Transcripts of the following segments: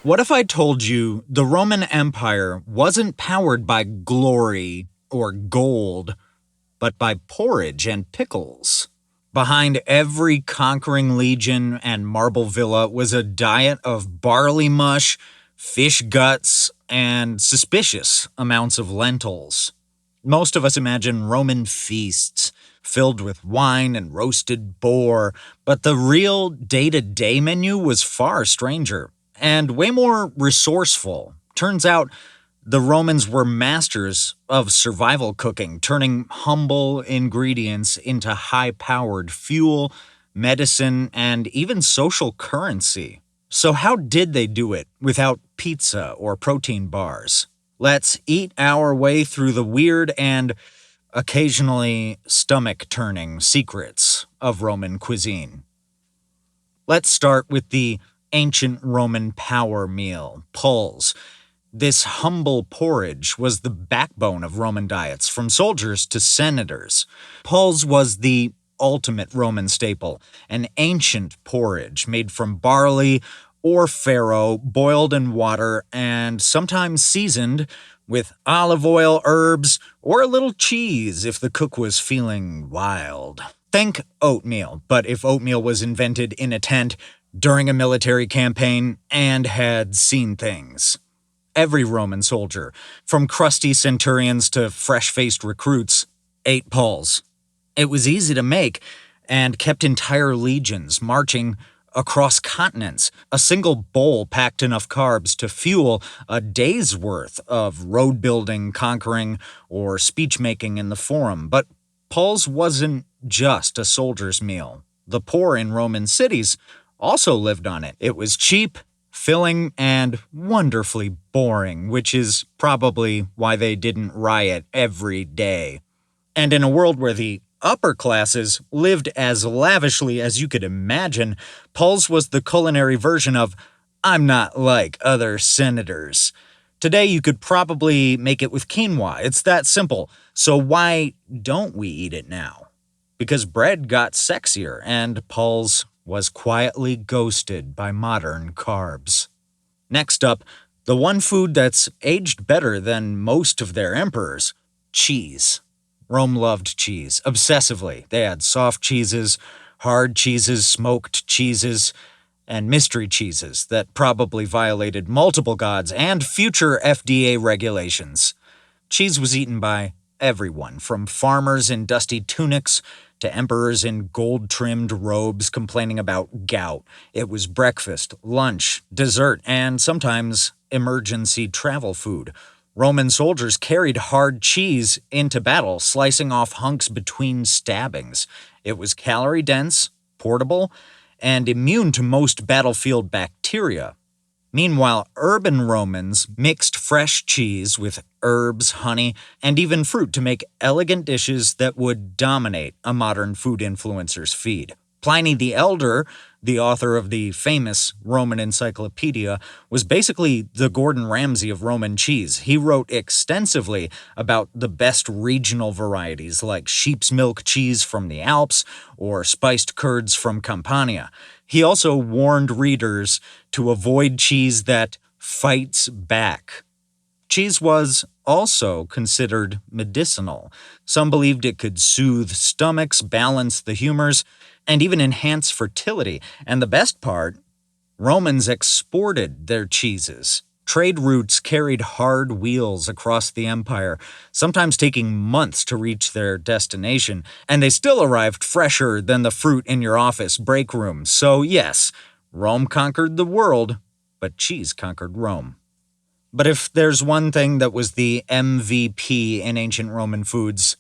What if I told you the Roman Empire wasn't powered by glory or gold, but by porridge and pickles? Behind every conquering legion and marble villa was a diet of barley mush, fish guts, and suspicious amounts of lentils. Most of us imagine Roman feasts filled with wine and roasted boar, but the real day-to-day menu was far stranger and way more resourceful. Turns out the Romans were masters of survival cooking, turning humble ingredients into high-powered fuel, medicine, and even social currency. So how did they do it without pizza or protein bars? Let's eat our way through the weird and occasionally stomach-turning secrets of Roman cuisine. Let's start with the ancient Roman power meal, Puls. This humble porridge was the backbone of Roman diets, from soldiers to senators. Puls was the ultimate Roman staple, an ancient porridge made from barley or farro, boiled in water, and sometimes seasoned with olive oil, herbs, or a little cheese if the cook was feeling wild. Think oatmeal, but if oatmeal was invented in a tent during a military campaign and had seen things. Every Roman soldier, from crusty centurions to fresh-faced recruits, ate Puls. It was easy to make and kept entire legions marching across continents. A single bowl packed enough carbs to fuel a day's worth of road building, conquering, or speech-making in the Forum. But Puls wasn't just a soldier's meal. The poor in Roman cities also lived on it. It was cheap, filling, and wonderfully boring, which is probably why they didn't riot every day. And in a world where the upper classes lived as lavishly as you could imagine, Puls was the culinary version of "I'm not like other senators." Today you could probably make it with quinoa. It's that simple. So why don't we eat it now? Because bread got sexier and Puls was quietly ghosted by modern carbs. Next up, the one food that's aged better than most of their emperors, cheese. Rome loved cheese, obsessively. They had soft cheeses, hard cheeses, smoked cheeses, and mystery cheeses that probably violated multiple gods and future FDA regulations. Cheese was eaten by everyone, from farmers in dusty tunics to emperors in gold-trimmed robes complaining about gout. It was breakfast, lunch, dessert, and sometimes emergency travel food. Roman soldiers carried hard cheese into battle, slicing off hunks between stabbings. It was calorie-dense, portable, and immune to most battlefield bacteria. Meanwhile, urban Romans mixed fresh cheese with herbs, honey, and even fruit to make elegant dishes that would dominate a modern food influencer's feed. Pliny the Elder, the author of the famous Roman Encyclopedia, was basically the Gordon Ramsay of Roman cheese. He wrote extensively about the best regional varieties like sheep's milk cheese from the Alps or spiced curds from Campania. He also warned readers to avoid cheese that fights back. Cheese was also considered medicinal. Some believed it could soothe stomachs, balance the humors, and even enhance fertility. And the best part, Romans exported their cheeses. Trade routes carried hard wheels across the empire, sometimes taking months to reach their destination, and they still arrived fresher than the fruit in your office break room. So yes, Rome conquered the world, but cheese conquered Rome. But if there's one thing that was the MVP in ancient Roman foods,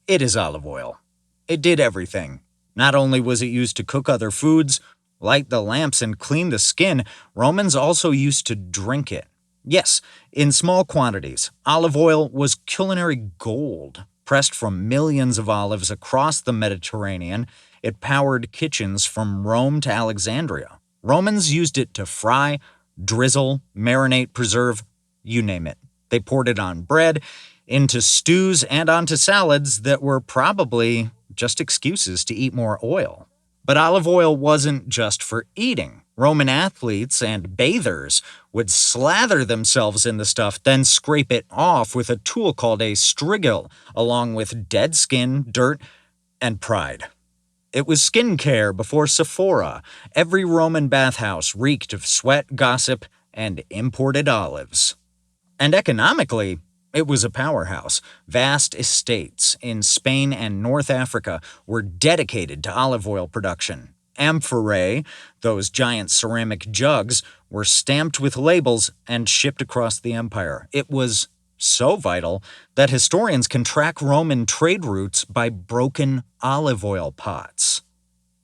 it is olive oil. It did everything. Not only was it used to cook other foods, light the lamps, and clean the skin, Romans also used to drink it. Yes, in small quantities, olive oil was culinary gold. Pressed from millions of olives across the Mediterranean, it powered kitchens from Rome to Alexandria. Romans used it to fry, drizzle, marinate, preserve, you name it. They poured it on bread, into stews, and onto salads that were probably just excuses to eat more oil. But olive oil wasn't just for eating. Roman athletes and bathers would slather themselves in the stuff, then scrape it off with a tool called a strigil, along with dead skin, dirt, and pride. It was skincare before Sephora. Every Roman bathhouse reeked of sweat, gossip, and imported olives. And economically, it was a powerhouse. Vast estates in Spain and North Africa were dedicated to olive oil production. Amphorae, those giant ceramic jugs, were stamped with labels and shipped across the empire. It was so vital that historians can track Roman trade routes by broken olive oil pots.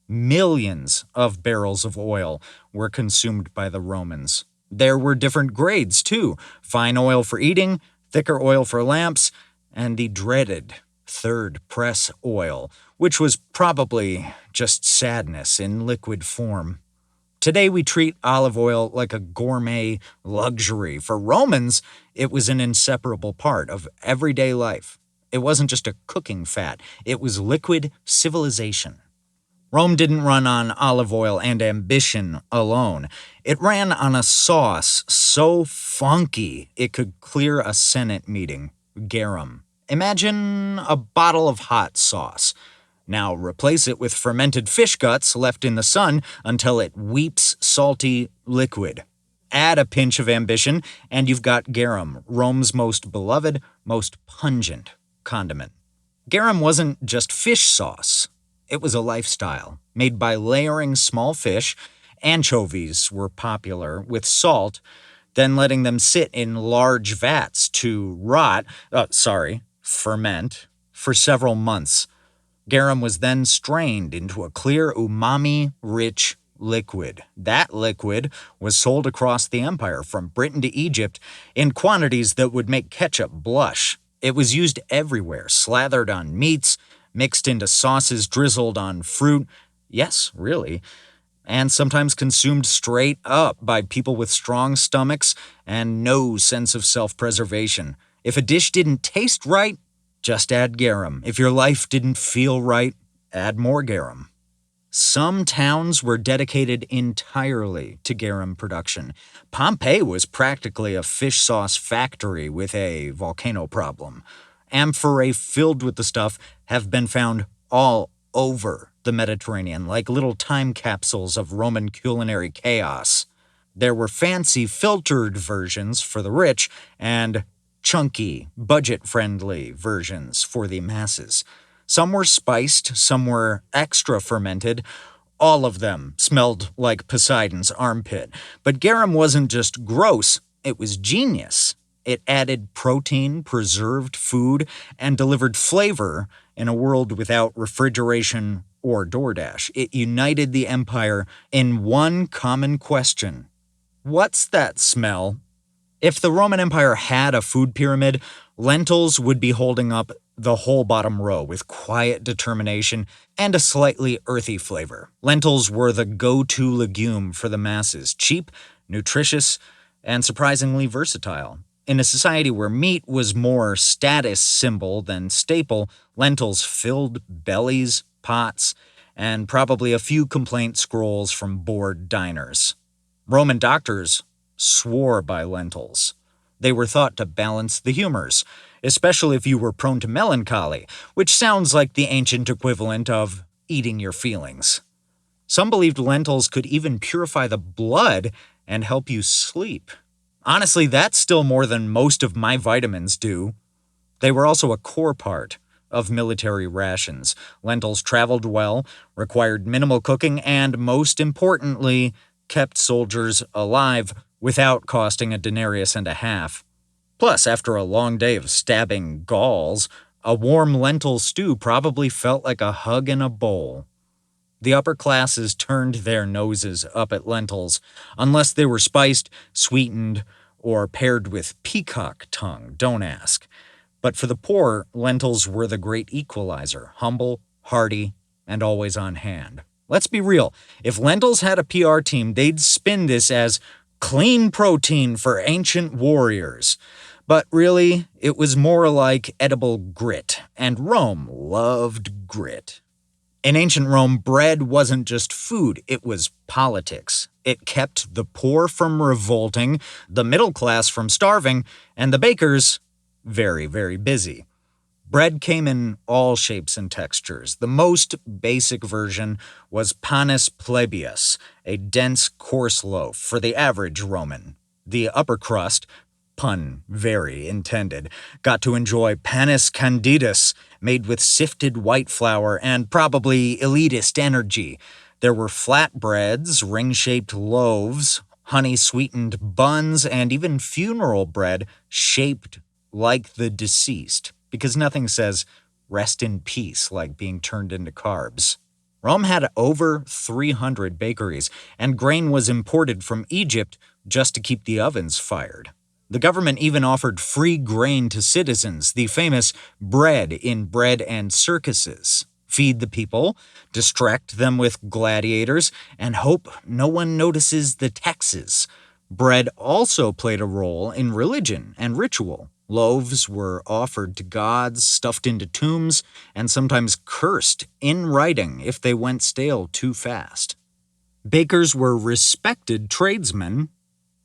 Millions of barrels of oil were consumed by the Romans. There were different grades, too. Fine oil for eating, thicker oil for lamps, and the dreaded third press oil, which was probably just sadness in liquid form. Today we treat olive oil like a gourmet luxury. For Romans, it was an inseparable part of everyday life. It wasn't just a cooking fat, it was liquid civilization. Rome didn't run on olive oil and ambition alone. It ran on a sauce so funky it could clear a Senate meeting. Garum. Imagine a bottle of hot sauce. Now replace it with fermented fish guts left in the sun until it weeps salty liquid. Add a pinch of ambition, and you've got garum, Rome's most beloved, most pungent condiment. Garum wasn't just fish sauce. It was a lifestyle, made by layering small fish. Anchovies were popular with salt, then letting them sit in large vats to ferment, for several months. Garum was then strained into a clear, umami-rich liquid. That liquid was sold across the empire, from Britain to Egypt, in quantities that would make ketchup blush. It was used everywhere, slathered on meats, mixed into sauces, drizzled on fruit. Yes, really. And sometimes consumed straight up by people with strong stomachs and no sense of self-preservation. If a dish didn't taste right, just add garum. If your life didn't feel right, add more garum. Some towns were dedicated entirely to garum production. Pompeii was practically a fish sauce factory with a volcano problem. Amphorae filled with the stuff have been found all over the Mediterranean, like little time capsules of Roman culinary chaos. There were fancy filtered versions for the rich and chunky, budget-friendly versions for the masses. Some were spiced, some were extra fermented. All of them smelled like Poseidon's armpit. But garum wasn't just gross, it was genius. It added protein, preserved food, and delivered flavor in a world without refrigeration or DoorDash. It united the empire in one common question. What's that smell? If the Roman Empire had a food pyramid, lentils would be holding up the whole bottom row with quiet determination and a slightly earthy flavor. Lentils were the go-to legume for the masses, cheap, nutritious, and surprisingly versatile. In a society where meat was more status symbol than staple, lentils filled bellies, pots, and probably a few complaint scrolls from bored diners. Roman doctors swore by lentils. They were thought to balance the humors, especially if you were prone to melancholy, which sounds like the ancient equivalent of eating your feelings. Some believed lentils could even purify the blood and help you sleep. Honestly, that's still more than most of my vitamins do. They were also a core part of military rations. Lentils traveled well, required minimal cooking, and most importantly, kept soldiers alive without costing a denarius and a half. Plus, after a long day of stabbing Gauls, a warm lentil stew probably felt like a hug in a bowl. The upper classes turned their noses up at lentils, unless they were spiced, sweetened, or paired with peacock tongue, don't ask. But for the poor, lentils were the great equalizer, humble, hearty, and always on hand. Let's be real, if lentils had a PR team, they'd spin this as clean protein for ancient warriors. But really, it was more like edible grit, and Rome loved grit. In ancient Rome, bread wasn't just food, it was politics. It kept the poor from revolting, the middle class from starving, and the bakers very, very busy. Bread came in all shapes and textures. The most basic version was panis plebeius, a dense, coarse loaf for the average Roman. The upper crust, pun very intended, got to enjoy panis candidus, made with sifted white flour and probably elitist energy. There were flatbreads, ring-shaped loaves, honey-sweetened buns, and even funeral bread shaped like the deceased, because nothing says rest in peace like being turned into carbs. Rome had over 300 bakeries, and grain was imported from Egypt just to keep the ovens fired. The government even offered free grain to citizens, the famous bread in Bread and Circuses. Feed the people, distract them with gladiators, and hope no one notices the taxes. Bread also played a role in religion and ritual. Loaves were offered to gods, stuffed into tombs, and sometimes cursed in writing if they went stale too fast. Bakers were respected tradesmen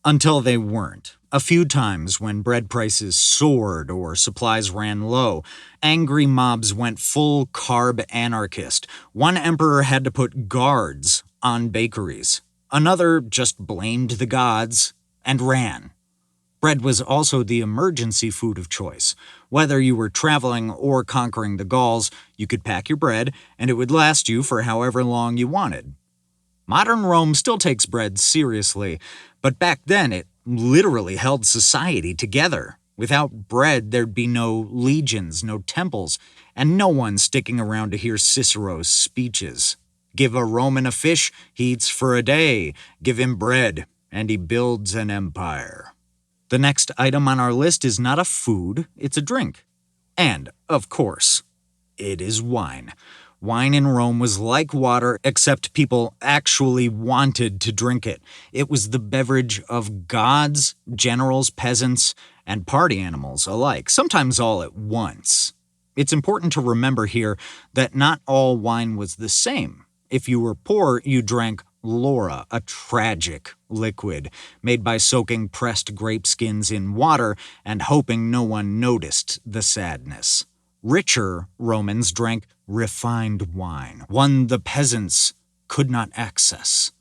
until they weren't. A few times when bread prices soared or supplies ran low, angry mobs went full carb anarchist. One emperor had to put guards on bakeries. Another just blamed the gods and ran. Bread was also the emergency food of choice. Whether you were traveling or conquering the Gauls, you could pack your bread and it would last you for however long you wanted. Modern Rome still takes bread seriously, but back then it literally held society together. Without bread, there'd be no legions, no temples, and no one sticking around to hear Cicero's speeches. Give a Roman a fish, he eats for a day. Give him bread, and he builds an empire. The next item on our list is not a food, it's a drink. And, of course, it is wine. Wine in Rome was like water, except people actually wanted to drink it. It was the beverage of gods, generals, peasants, and party animals alike, sometimes all at once. It's important to remember here that not all wine was the same. If you were poor, you drank Laura, a tragic liquid made by soaking pressed grape skins in water and hoping no one noticed the sadness. Richer Romans drank refined wine, one the peasants could not access.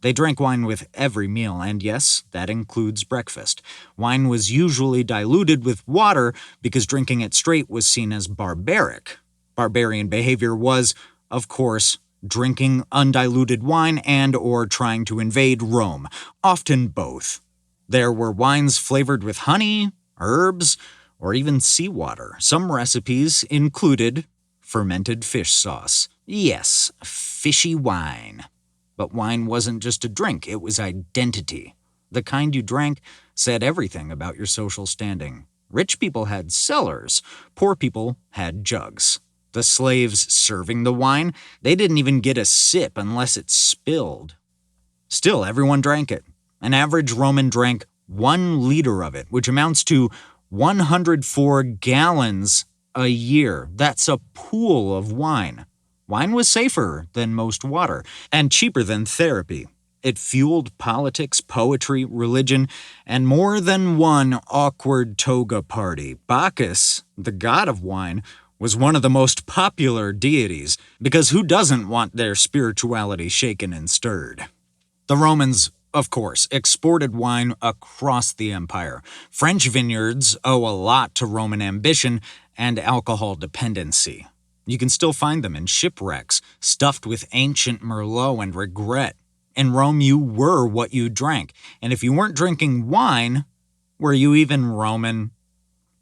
They drank wine with every meal, and yes, that includes breakfast. Wine was usually diluted with water because drinking it straight was seen as barbaric. Barbarian behavior was, of course, drinking undiluted wine and or trying to invade Rome, often both. There were wines flavored with honey, herbs, or even seawater. Some recipes included fermented fish sauce. Yes, fishy wine. But wine wasn't just a drink, it was identity. The kind you drank said everything about your social standing. Rich people had cellars, poor people had jugs. The slaves serving the wine, they didn't even get a sip unless it spilled. Still, everyone drank it. An average Roman drank 1 liter of it, which amounts to 104 gallons a year. That's a pool of wine. Wine was safer than most water and cheaper than therapy. It fueled politics, poetry, religion, and more than one awkward toga party. Bacchus, the god of wine, was one of the most popular deities, because who doesn't want their spirituality shaken and stirred? The Romans, of course, exported wine across the empire. French vineyards owe a lot to Roman ambition and alcohol dependency. You can still find them in shipwrecks, stuffed with ancient Merlot and regret. In Rome, you were what you drank, and if you weren't drinking wine, were you even Roman?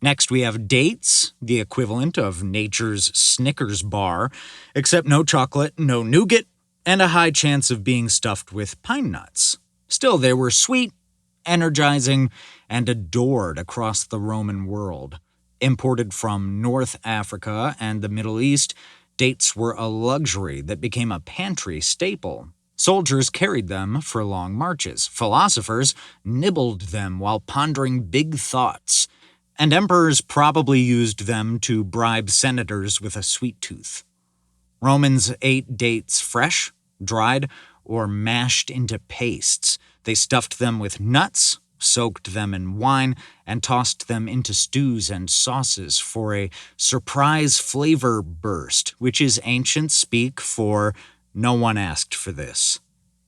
Next, we have dates, the equivalent of nature's Snickers bar, except no chocolate, no nougat, and a high chance of being stuffed with pine nuts. Still, they were sweet, energizing, and adored across the Roman world. Imported from North Africa and the Middle East, dates were a luxury that became a pantry staple. Soldiers carried them for long marches. Philosophers nibbled them while pondering big thoughts. And emperors probably used them to bribe senators with a sweet tooth. Romans ate dates fresh, dried, or mashed into pastes. They stuffed them with nuts, soaked them in wine, and tossed them into stews and sauces for a surprise flavor burst, which is ancient speak for "no one asked for this."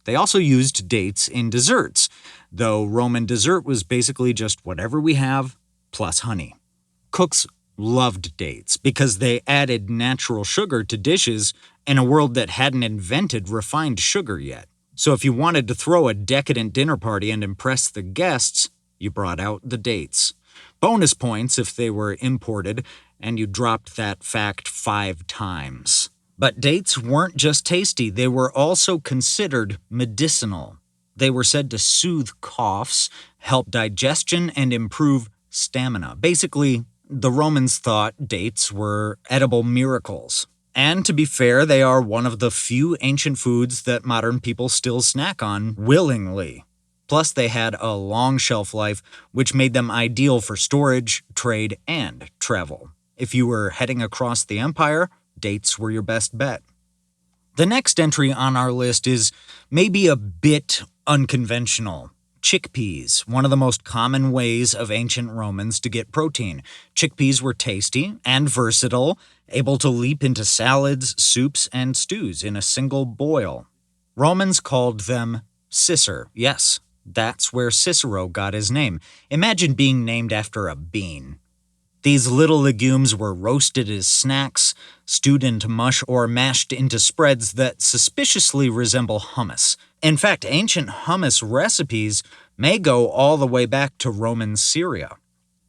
They also used dates in desserts, though Roman dessert was basically just whatever we have plus honey. Cooks loved dates because they added natural sugar to dishes in a world that hadn't invented refined sugar yet. So if you wanted to throw a decadent dinner party and impress the guests, you brought out the dates. Bonus points if they were imported, and you dropped that fact 5 times. But dates weren't just tasty, they were also considered medicinal. They were said to soothe coughs, help digestion, and improve stamina. Basically, the Romans thought dates were edible miracles. And to be fair, they are one of the few ancient foods that modern people still snack on willingly. Plus, they had a long shelf life, which made them ideal for storage, trade, and travel. If you were heading across the empire, dates were your best bet. The next entry on our list is maybe a bit unconventional. Chickpeas, one of the most common ways of ancient Romans to get protein. Chickpeas were tasty and versatile, able to leap into salads, soups, and stews in a single boil. Romans called them cicer. Yes, that's where Cicero got his name. Imagine being named after a bean. These little legumes were roasted as snacks, stewed into mush, or mashed into spreads that suspiciously resemble hummus. In fact, ancient hummus recipes may go all the way back to Roman Syria.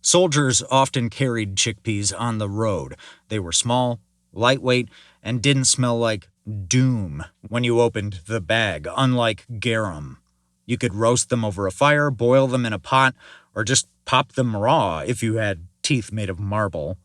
Soldiers often carried chickpeas on the road. They were small, lightweight, and didn't smell like doom when you opened the bag, unlike garum. You could roast them over a fire, boil them in a pot, or just pop them raw if you had teeth made of marble.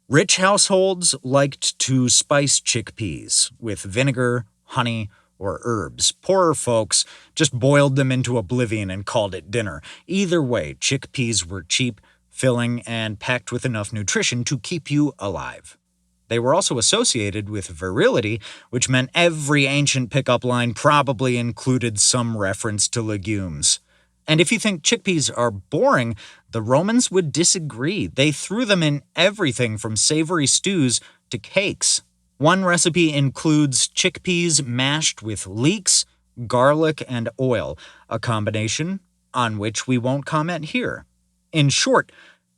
Rich households liked to spice chickpeas with vinegar, honey, or herbs. Poorer folks just boiled them into oblivion and called it dinner. Either way, chickpeas were cheap, filling, and packed with enough nutrition to keep you alive. They were also associated with virility, which meant every ancient pickup line probably included some reference to legumes. And if you think chickpeas are boring, the Romans would disagree. They threw them in everything from savory stews to cakes. One recipe includes chickpeas mashed with leeks, garlic, and oil, a combination on which we won't comment here. In short,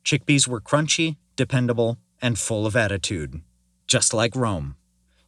chickpeas were crunchy, dependable, and full of attitude. Just like Rome.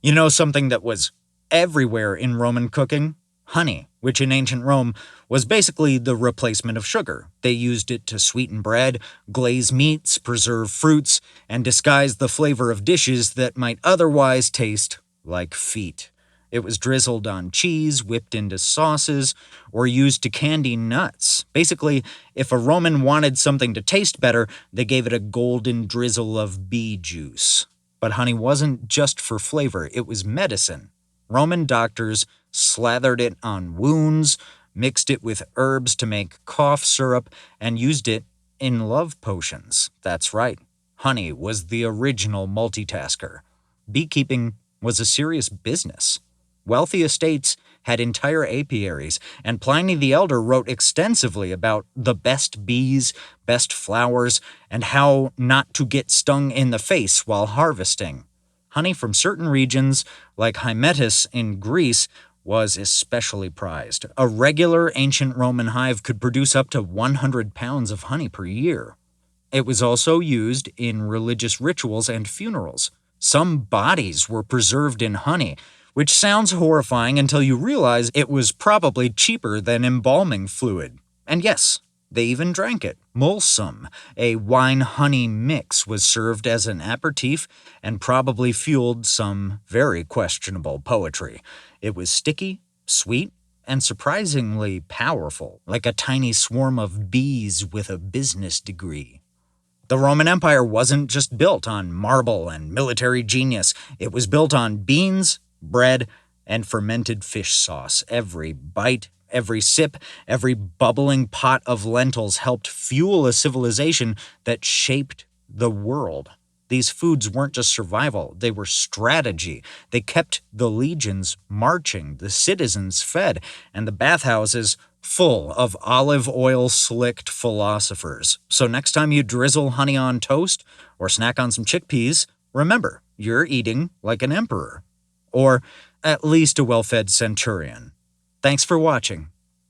You know something that was everywhere in Roman cooking? Honey, which in ancient Rome was basically the replacement of sugar. They used it to sweeten bread, glaze meats, preserve fruits, and disguise the flavor of dishes that might otherwise taste like feet. It was drizzled on cheese, whipped into sauces, or used to candy nuts. Basically, if a Roman wanted something to taste better, they gave it a golden drizzle of bee juice. But honey wasn't just for flavor, it was medicine. Roman doctors slathered it on wounds, mixed it with herbs to make cough syrup, and used it in love potions. That's right, honey was the original multitasker. Beekeeping was a serious business. Wealthy estates had entire apiaries, and Pliny the Elder wrote extensively about the best bees, best flowers, and how not to get stung in the face while harvesting. Honey from certain regions, like Hymettus in Greece, was especially prized. A regular ancient Roman hive could produce up to 100 pounds of honey per year. It was also used in religious rituals and funerals. Some bodies were preserved in honey, which sounds horrifying until you realize it was probably cheaper than embalming fluid. And yes, they even drank it. Mulsum, a wine-honey mix, was served as an aperitif and probably fueled some very questionable poetry. It was sticky, sweet, and surprisingly powerful, like a tiny swarm of bees with a business degree. The Roman Empire wasn't just built on marble and military genius. It was built on beans, bread, and fermented fish sauce. Every bite, every sip, every bubbling pot of lentils helped fuel a civilization that shaped the world. These foods weren't just survival, they were strategy. They kept the legions marching, the citizens fed, and the bathhouses full of olive oil slicked philosophers. So next time you drizzle honey on toast or snack on some chickpeas, remember, you're eating like an emperor. Or at least a well-fed centurion. Thanks for watching.